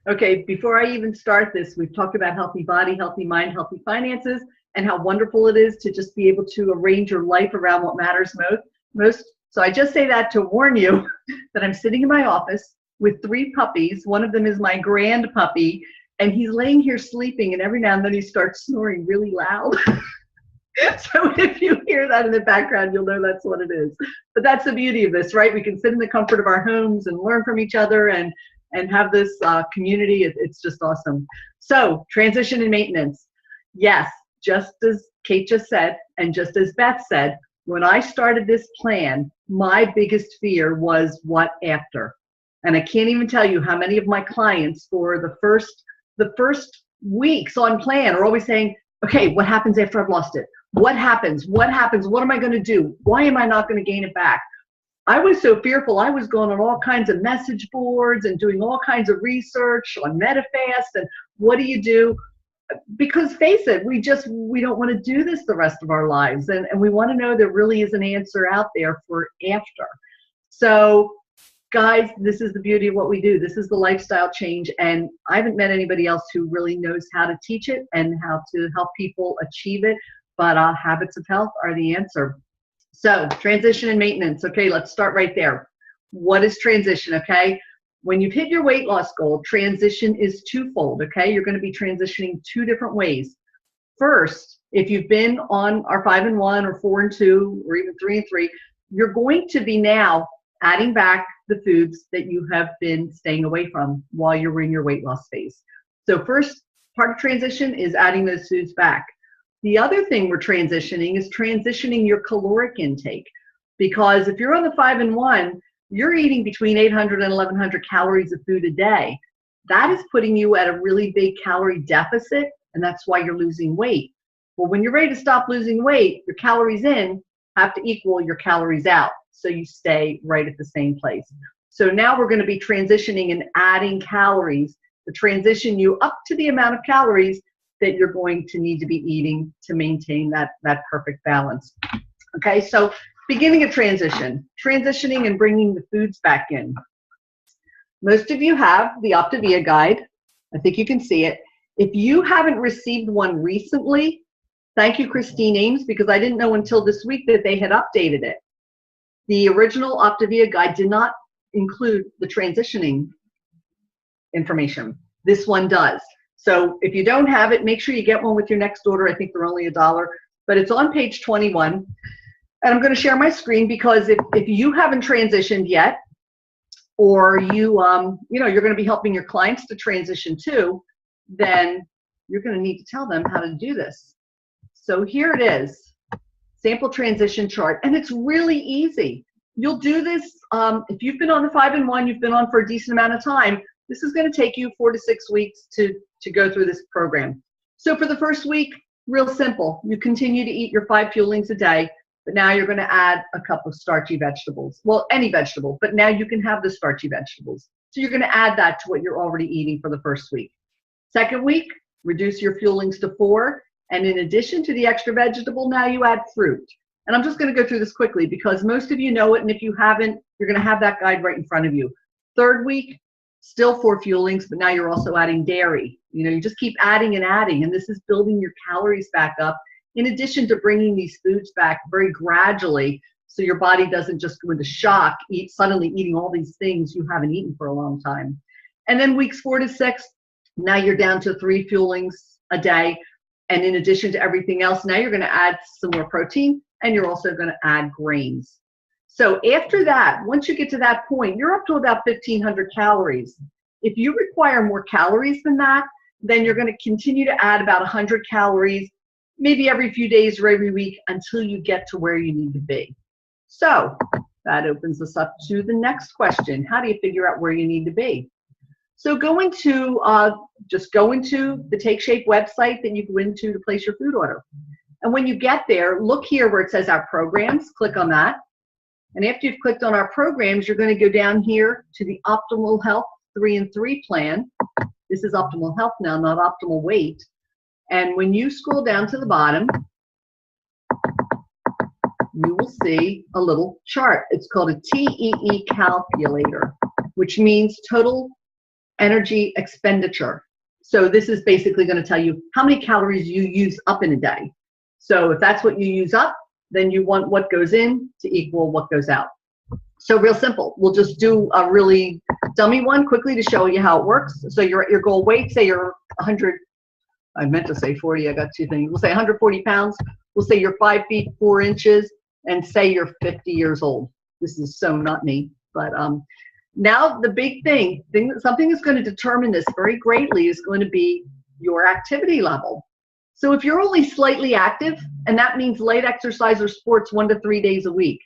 Okay, before I even start this, we've talked about healthy body, healthy mind, healthy finances, and how wonderful it is to just be able to arrange your life around what matters most. So I just say that to warn you that I'm sitting in my office with 3 puppies. One of them is my grand puppy, and he's laying here sleeping, and every now and then he starts snoring really loud. So if you hear that in the background, you'll know that's what it is. But that's the beauty of this, right? We can sit in the comfort of our homes and learn from each other and have this community. It's just awesome. So transition and maintenance. Yes, just as Kate just said, and just as Beth said, when I started this plan, my biggest fear was what after. And I can't even tell you how many of my clients for the first weeks on plan are always saying, okay, what happens after I've lost it? What happens? What happens? What am I going to do? Why am I not going to gain it back? I was so fearful. I was going on all kinds of message boards and doing all kinds of research on MetaFast and what do you do? Because face it, we don't want to do this the rest of our lives. And we want to know there really is an answer out there for after. So guys, this is the beauty of what we do. This is the lifestyle change. And I haven't met anybody else who really knows how to teach it and how to help people achieve it. But habits of health are the answer. So transition and maintenance. Okay, let's start right there. What is transition? Okay, when you've hit your weight loss goal, transition is twofold. Okay, you're going to be transitioning 2 different ways. First, if you've been on our 5&1 or 4&2 or even 3&3, you're going to be now adding back the foods that you have been staying away from while you're in your weight loss phase. So first part of transition is adding those foods back. The other thing we're transitioning is transitioning your caloric intake, because if you're on the 5&1, you're eating between 800 and 1100 calories of food a day. That is putting you at a really big calorie deficit, and that's why you're losing weight. Well, when you're ready to stop losing weight, your calories in have to equal your calories out, so you stay right at the same place. So now we're going to be transitioning and adding calories to transition you up to the amount of calories that you're going to need to be eating to maintain that perfect balance. Okay, so beginning of transitioning and bringing the foods back in. Most of you have the Optavia guide. I think you can see it. If you haven't received one recently, thank you, Christine Ames, because I didn't know until this week that they had updated it. The original Optavia guide did not include the transitioning information. This one does. So if you don't have it, make sure you get one with your next order. I think they're only $1, but it's on page 21. And I'm going to share my screen because if you haven't transitioned yet, or you're going to be helping your clients to transition too, then you're going to need to tell them how to do this. So here it is, sample transition chart, and it's really easy. You'll do this if you've been on the 5&1, you've been on for a decent amount of time. This is going to take you 4 to 6 weeks to go through this program. So for the first week, real simple. You continue to eat your 5 fuelings a day, but now you're going to add a cup of starchy vegetables. Well, any vegetable, but now you can have the starchy vegetables. So you're going to add that to what you're already eating for the first week. Second week, reduce your fuelings to 4. And in addition to the extra vegetable, now you add fruit. And I'm just going to go through this quickly because most of you know it. And if you haven't, you're going to have that guide right in front of you. Third week, still 4 fuelings, but now you're also adding dairy. You just keep adding and adding, and this is building your calories back up in addition to bringing these foods back very gradually so your body doesn't just go into shock, suddenly eating all these things you haven't eaten for a long time. And then weeks 4 to 6, now you're down to 3 fuelings a day. And in addition to everything else, now you're going to add some more protein, and you're also going to add grains. So after that, once you get to that point, you're up to about 1,500 calories. If you require more calories than that, then you're going to continue to add about 100 calories, maybe every few days or every week until you get to where you need to be. So that opens us up to the next question. How do you figure out where you need to be? So just go into the Take Shape website that you go into to place your food order. And when you get there, look here where it says our programs, click on that. And after you've clicked on our programs, you're going to go down here to the Optimal Health 3&3 plan. This is Optimal Health now, not Optimal Weight. And when you scroll down to the bottom, you will see a little chart. It's called a TEE calculator, which means total energy expenditure. So this is basically going to tell you how many calories you use up in a day. So if that's what you use up, then you want what goes in to equal what goes out. So real simple. We'll just do a really dummy one quickly to show you how it works. So your goal weight, say you're 100, I meant to say 40, I got two things. We'll say 140 pounds. We'll say you're 5 feet 4 inches, and say you're 50 years old. This is so not me, but now the big something that's going to determine this very greatly is going to be your activity level. So if you're only slightly active, and that means light exercise or sports 1 to 3 days a week,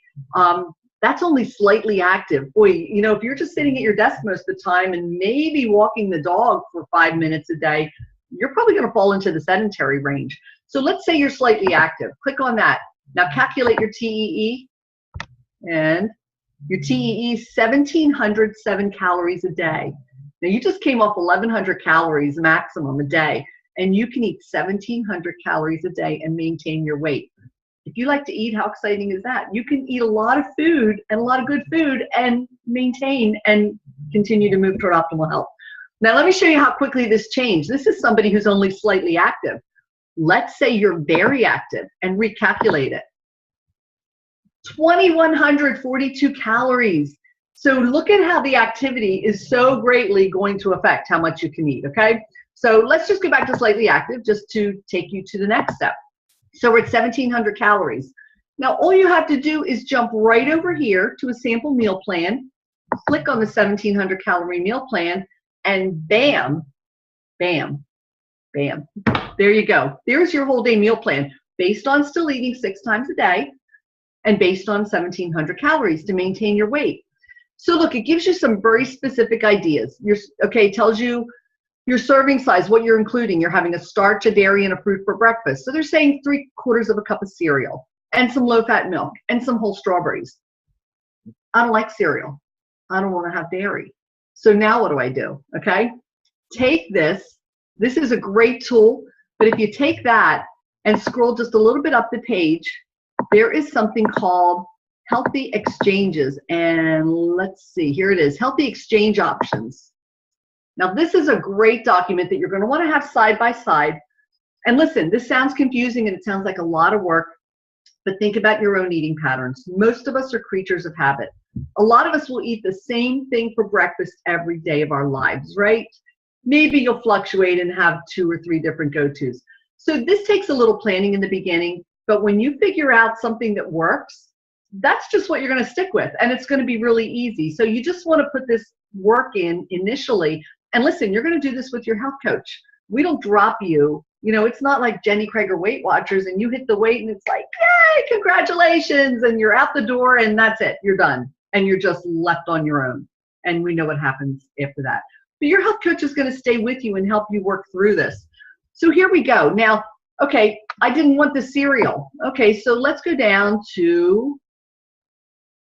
that's only slightly active. Boy, you know, if you're just sitting at your desk most of the time and maybe walking the dog for 5 minutes a day, you're probably going to fall into the sedentary range. So let's say you're slightly active. Click on that. Now calculate your TEE, and your TEE is 1,707 calories a day. Now you just came off 1,100 calories maximum a day, and you can eat 1,700 calories a day and maintain your weight. If you like to eat, how exciting is that? You can eat a lot of food and a lot of good food and maintain and continue to move toward optimal health. Now let me show you how quickly this changed. This is somebody who's only slightly active. Let's say you're very active and recalculate it. 2,142 calories. So look at how the activity is so greatly going to affect how much you can eat, okay? So let's just go back to slightly active just to take you to the next step. So we're at 1,700 calories. Now all you have to do is jump right over here to a sample meal plan, click on the 1,700 calorie meal plan, and bam, bam, bam. There you go. There's your whole day meal plan based on still eating 6 times a day and based on 1,700 calories to maintain your weight. So look, it gives you some very specific ideas. It tells you your serving size, what you're including. You're having a starch, a dairy, and a fruit for breakfast. So they're saying 3/4 of a cup of cereal and some low-fat milk and some whole strawberries. I don't like cereal. I don't want to have dairy. So now what do I do? Okay, take this. This is a great tool, but if you take that and scroll just a little bit up the page, there is something called Healthy Exchanges. And let's see, here it is, Healthy Exchange Options. Now this is a great document that you're going to want to have side by side. And listen, this sounds confusing and it sounds like a lot of work, but think about your own eating patterns. Most of us are creatures of habit. A lot of us will eat the same thing for breakfast every day of our lives, right? Maybe you'll fluctuate and have 2 or 3 different go-tos. So this takes a little planning in the beginning, but when you figure out something that works, that's just what you're going to stick with, and it's going to be really easy. So you just want to put this work in initially, and listen, you're going to do this with your health coach. We don't drop you. You know, it's not like Jenny Craig or Weight Watchers and you hit the weight and it's like, yay, congratulations, and you're out the door and that's it, you're done, and you're just left on your own. And we know what happens after that. But your health coach is going to stay with you and help you work through this. So here we go. Now, okay, I didn't want the cereal. Okay, so let's go down to,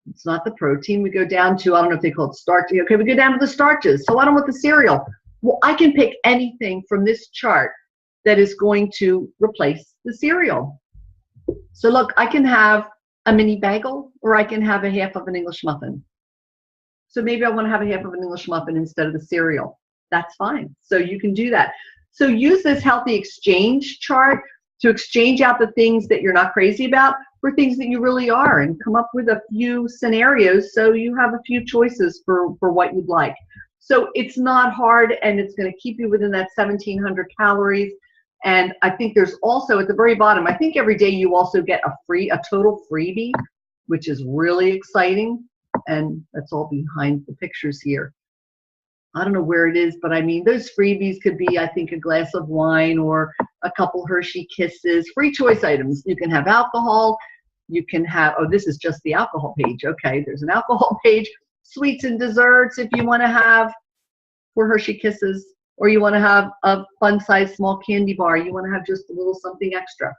it's not the protein, we go down to, I don't know if they call it starch. Okay, we go down to the starches. So I don't want the cereal. Well, I can pick anything from this chart that is going to replace the cereal. So look, I can have a mini bagel or I can have a half of an English muffin. So maybe I want to have a half of an English muffin instead of the cereal. That's fine. So you can do that. So use this healthy exchange chart to exchange out the things that you're not crazy about for things that you really are, and come up with a few scenarios so you have a few choices for what you'd like. So it's not hard, and it's going to keep you within that 1,700 calories. And I think there's also at the very bottom, I think every day you also get a total freebie, which is really exciting. And that's all behind the pictures here. I don't know where it is, but I mean, those freebies could be, I think, a glass of wine or a couple Hershey Kisses, free choice items. You can have alcohol. You can have, oh, this is just the alcohol page. Okay, there's an alcohol page. Sweets and desserts if you want to have 4 Hershey Kisses, or you want to have a fun-sized small candy bar. You want to have just a little something extra.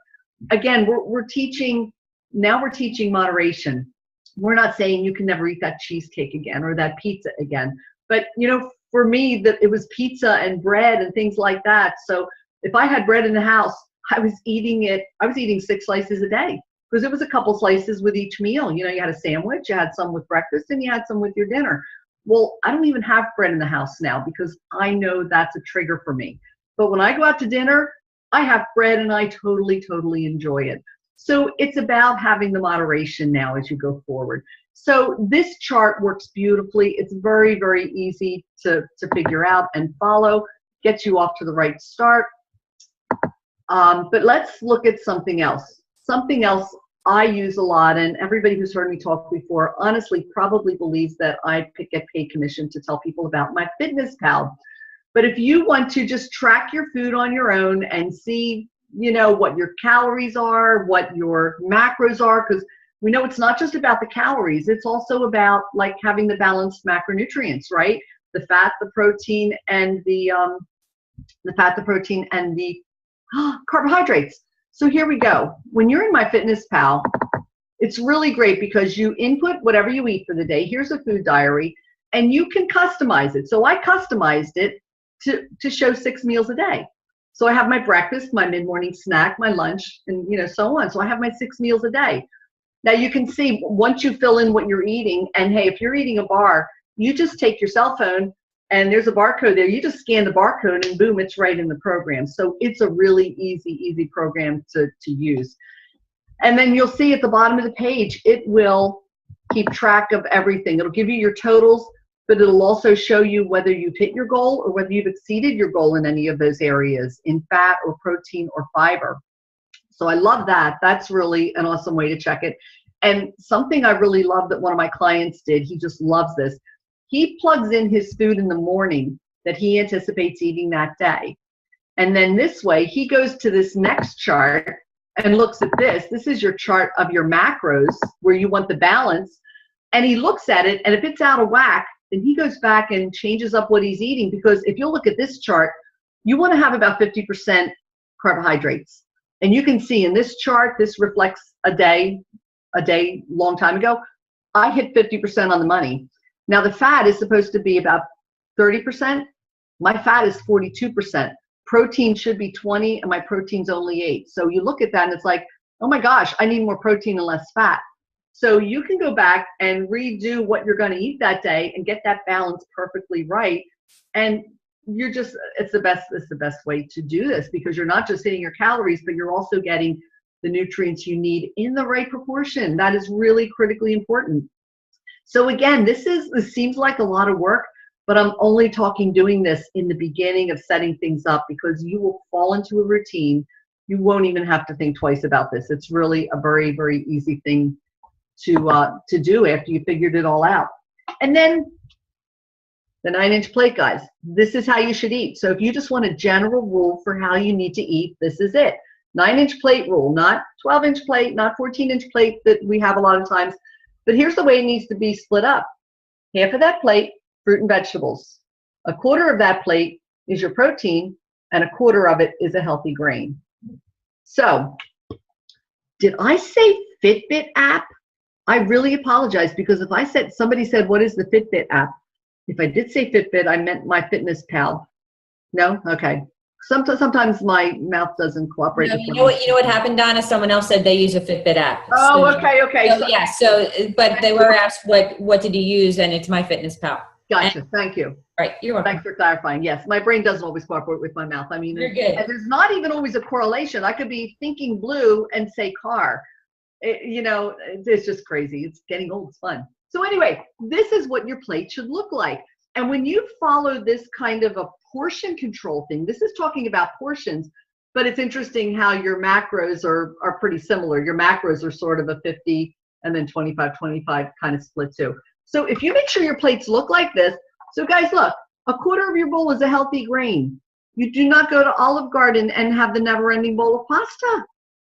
Again, we're teaching moderation. We're not saying you can never eat that cheesecake again or that pizza again. But, you know, for me, it was pizza and bread and things like that. So if I had bread in the house, I was eating 6 slices a day because it was a couple slices with each meal. You know, you had a sandwich, you had some with breakfast, and you had some with your dinner. Well, I don't even have bread in the house now because I know that's a trigger for me. But when I go out to dinner, I have bread and I totally, totally enjoy it. So it's about having the moderation now as you go forward. So this chart works beautifully. It's very, very easy to figure out and follow, gets you off to the right start. But let's look at something else. Something else I use a lot, and everybody who's heard me talk before honestly probably believes that I get paid commission to tell people about my Fitness Pal. But if you want to just track your food on your own and see, you know, what your calories are, what your macros are, because we know it's not just about the calories, it's also about like having the balanced macronutrients, right? The fat, the protein, and the carbohydrates. So here we go. When you're in my Fitness Pal, it's really great because you input whatever you eat for the day. Here's a food diary, and you can customize it. So I customized it to show 6 meals a day. So I have my breakfast, my mid-morning snack, my lunch, and you know, so on. So I have my 6 meals a day. Now you can see once you fill in what you're eating, and hey, if you're eating a bar, you just take your cell phone and there's a barcode there. You just scan the barcode and boom, it's right in the program. So it's a really easy program to use. And then you'll see at the bottom of the page, it will keep track of everything. It'll give you your totals, but it'll also show you whether you've hit your goal or whether you've exceeded your goal in any of those areas, in fat or protein or fiber. So I love that. That's really an awesome way to check it. And something I really love that one of my clients did, he just loves this. He plugs in his food in the morning that he anticipates eating that day. And then this way, he goes to this next chart and looks at this. This is your chart of your macros where you want the balance. And he looks at it, and if it's out of whack, then he goes back and changes up what he's eating. Because if you look at this chart, you want to have about 50% carbohydrates. And you can see in this chart, this reflects a day long time ago. I hit 50% on the money. Now the fat is supposed to be about 30%. My fat is 42%. Protein should be 20, and my protein's only 8. So you look at that and it's like, oh my gosh, I need more protein and less fat. So you can go back and redo what you're going to eat that day and get that balance perfectly right. And you're just, it's the best way to do this, because you're not just hitting your calories, but you're also getting the nutrients you need in the right proportion. That is really critically important. So again, this seems like a lot of work, but I'm only doing this in the beginning of setting things up, because you will fall into a routine. You won't even have to think twice about this. It's really a very, very easy thing to do after you figured it all out. And then the 9-inch plate, guys. This is how you should eat. So if you just want a general rule for how you need to eat, this is it. 9-inch plate rule, not 12-inch plate, not 14-inch plate that we have a lot of times. But here's the way it needs to be split up. Half of that plate, fruit and vegetables. A quarter of that plate is your protein, and a quarter of it is a healthy grain. So, did I say Fitbit app? I really apologize, because if somebody said, what is the Fitbit app? If I did say Fitbit, I meant my Fitness Pal. No? Okay. Sometimes my mouth doesn't cooperate. No, you know what happened, Donna? Someone else said they use a Fitbit app. Oh, okay. So, yeah. So, but they were asked what did you use, and it's my Fitness Pal. Gotcha. Thank you. Right. You're welcome. Thanks for clarifying. Yes, my brain doesn't always cooperate with my mouth. I mean, you're good. And there's not even always a correlation. I could be thinking blue and say car. It's just crazy. It's getting old. It's fun. So anyway, this is what your plate should look like. And when you follow this kind of a portion control thing, this is talking about portions, but it's interesting how your macros are pretty similar. Your macros are sort of a 50 and then 25-25 kind of split too. So if you make sure your plates look like this, so guys, look, a quarter of your bowl is a healthy grain. You do not go to Olive Garden and have the never-ending bowl of pasta.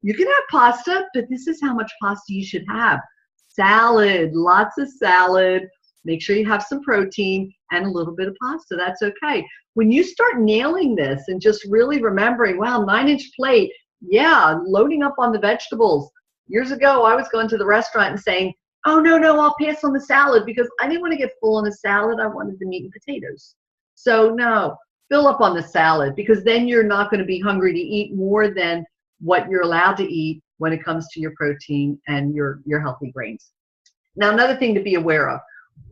You can have pasta, but this is how much pasta you should have. Salad, lots of salad. Make sure you have some protein and a little bit of pasta. That's okay. When you start nailing this and just really remembering, wow, 9-inch plate, yeah, loading up on the vegetables. Years ago, I was going to the restaurant and saying, oh, no, I'll pass on the salad, because I didn't want to get full on the salad. I wanted the meat and potatoes. So no, fill up on the salad, because then you're not going to be hungry to eat more than what you're allowed to eat when it comes to your protein and your healthy grains. Now, another thing to be aware of,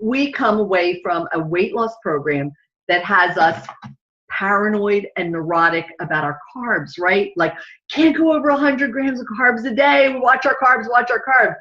we come away from a weight loss program that has us paranoid and neurotic about our carbs, right? Like, can't go over 100 grams of carbs a day. Watch our carbs, watch our carbs.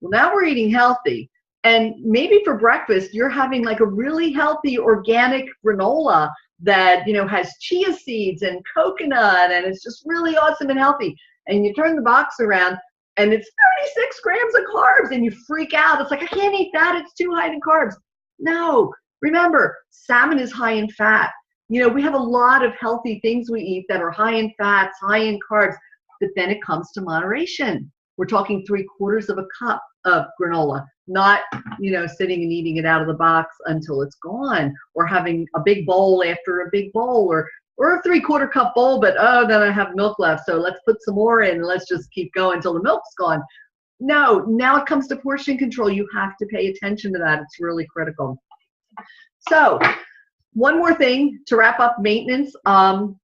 Well, now we're eating healthy. And maybe for breakfast, you're having like a really healthy organic granola that, you know, has chia seeds and coconut, and it's just really awesome and healthy. And you turn the box around and it's 36 grams of carbs and you freak out. It's like, I can't eat that. It's too high in carbs. No, remember, salmon is high in fat. You know, we have a lot of healthy things we eat that are high in fats, high in carbs, but then it comes to moderation. We're talking 3/4 of a cup of granola, not, you know, sitting and eating it out of the box until it's gone, or having a big bowl after a big bowl, or a 3/4 cup bowl, but oh, then I have milk left, so let's put some more in and let's just keep going until the milk's gone. No, now it comes to portion control. You have to pay attention to that. It's really critical. So one more thing to wrap up maintenance.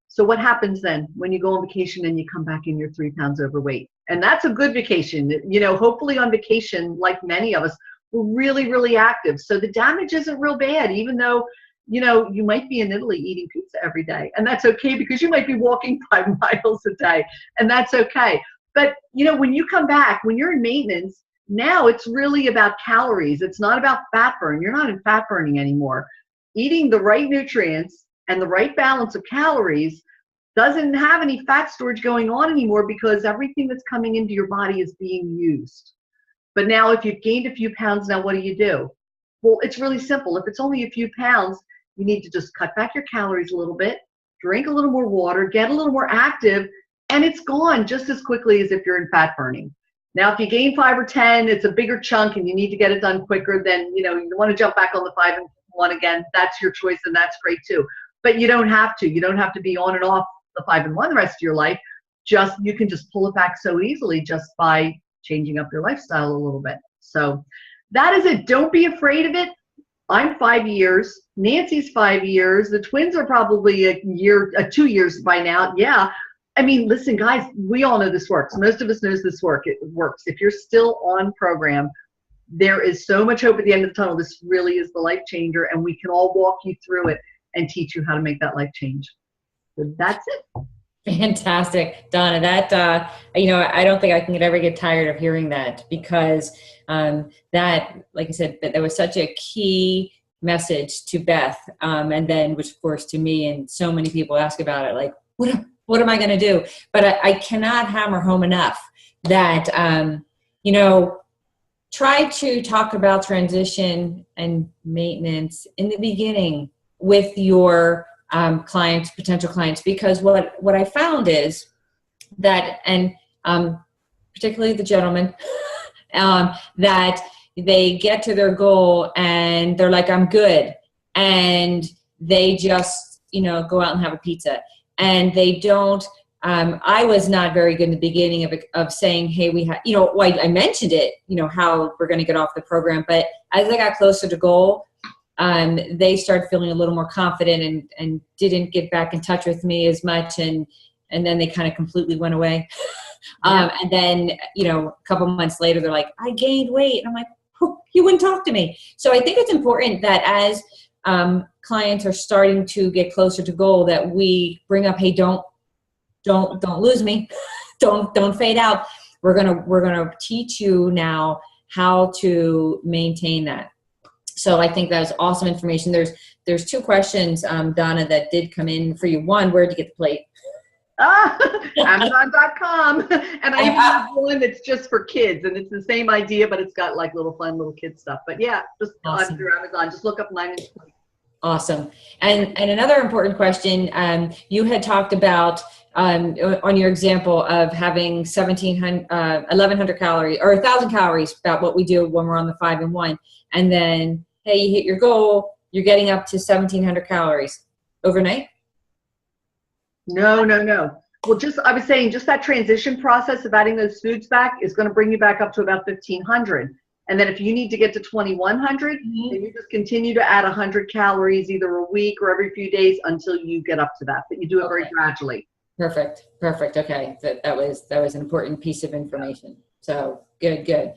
So what happens then when you go on vacation and you come back and you're 3 pounds overweight? And that's a good vacation. You know, hopefully on vacation, like many of us, we're really, really active. So the damage isn't real bad, even though, you know, you might be in Italy eating pizza every day. And that's okay, because you might be walking 5 miles a day. And that's okay. But, you know, when you come back, when you're in maintenance, now it's really about calories. It's not about fat burn. You're not in fat burning anymore. Eating the right nutrients and the right balance of calories doesn't have any fat storage going on anymore, because everything that's coming into your body is being used. But now if you've gained a few pounds, now what do? Well, it's really simple. If it's only a few pounds, you need to just cut back your calories a little bit, drink a little more water, get a little more active, and it's gone just as quickly as if you're in fat burning. Now, if you gain 5 or 10, it's a bigger chunk and you need to get it done quicker, then, you know, you want to jump back on the 5&1 again. That's your choice, and that's great too. But you don't have to. You don't have to be on and off the 5&1 the rest of your life. You can just pull it back so easily just by changing up your lifestyle a little bit. So that is it. Don't be afraid of it. I'm 5 years. Nancy's 5 years. The twins are probably 2 years by now. Yeah. I mean, listen, guys, we all know this works. Most of us knows this works. It works. If you're still on program, there is so much hope at the end of the tunnel. This really is the life changer, and we can all walk you through it and teach you how to make that life change. So that's it. Fantastic, Donna. That, you know, I don't think I can ever get tired of hearing that, because that, like I said, that was such a key message to Beth, and then, which of course to me, and so many people ask about it, like, what am I going to do? But I cannot hammer home enough that, you know, try to talk about transition and maintenance in the beginning with your clients, potential clients, because what I found is that, and particularly the gentlemen, that they get to their goal and they're like, I'm good. And they just, you know, go out and have a pizza. And they don't, I was not very good in the beginning of saying, hey, we have, you know, I mentioned it, you know, how we're going to get off the program. But as I got closer to goal, they started feeling a little more confident and didn't get back in touch with me as much. And then they kind of completely went away. Yeah. And then, you know, a couple months later, they're like, I gained weight. And I'm like, you wouldn't talk to me. So I think it's important that as clients are starting to get closer to goal, that we bring up, hey, don't lose me. don't fade out. We're gonna teach you now how to maintain that. So I think that was awesome information. There's 2 questions, Donna, that did come in for you. One, where'd you get the plate? Amazon.com. And I even have one that's just for kids, and it's the same idea, but it's got like little fun little kid stuff. But yeah, just Awesome. through Amazon, just look up 9-inch plate. Awesome. And another important question, you had talked about on your example of having 1,100 calories or 1,000 calories, about what we do when we're on the 5&1, and then, hey, you hit your goal, you're getting up to 1,700 calories overnight. No. Well, I was saying, just that transition process of adding those foods back is going to bring you back up to about 1,500. And then if you need to get to 2,100, then you just continue to add 100 calories either a week or every few days until you get up to that. But you do it very gradually. Perfect. Okay. That was an important piece of information. So good.